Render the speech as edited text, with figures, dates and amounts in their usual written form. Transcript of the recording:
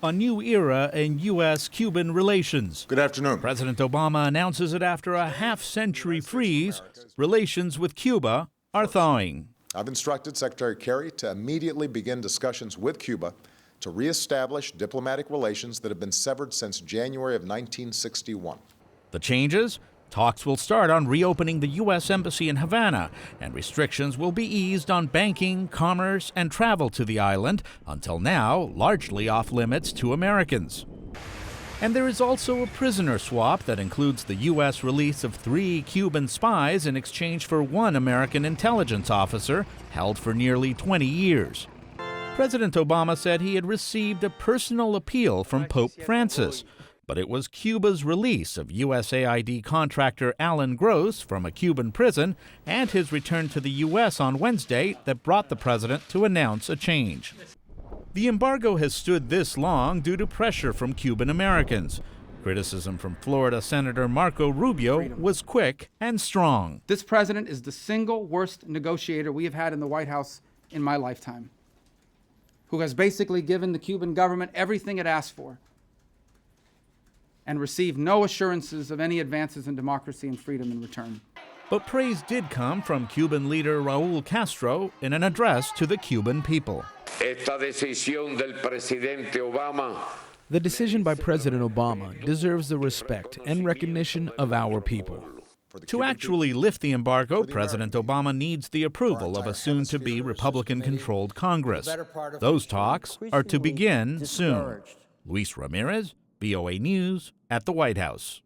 a new era in U.S.-Cuban relations. Good afternoon. President Obama announces that after a half-century freeze, relations with Cuba are thawing. I've instructed Secretary Kerry to immediately begin discussions with Cuba to reestablish diplomatic relations that have been severed since January of 1961. The changes? Talks will start on reopening the U.S. Embassy in Havana, and restrictions will be eased on banking, commerce, and travel to the island, until now largely off limits to Americans. And there is also a prisoner swap that includes the U.S. release of 3 Cuban spies in exchange for 1 American intelligence officer held for nearly 20 years. President Obama said he had received a personal appeal from Pope Francis, but it was Cuba's release of USAID contractor Alan Gross from a Cuban prison and his return to the U.S. on Wednesday that brought the president to announce a change. The embargo has stood this long due to pressure from Cuban Americans. Criticism from Florida Senator Marco Rubio was quick and strong. This president is the single worst negotiator we have had in the White House in my lifetime, who has basically given the Cuban government everything it asked for and received no assurances of any advances in democracy and freedom in return. But praise did come from Cuban leader Raul Castro in an address to the Cuban people. The decision by President Obama deserves the respect and recognition of our people. To actually lift the embargo, President Obama needs the approval of a soon-to-be Republican-controlled Congress. Those talks are to begin soon. Luis Ramirez, VOA News at the White House.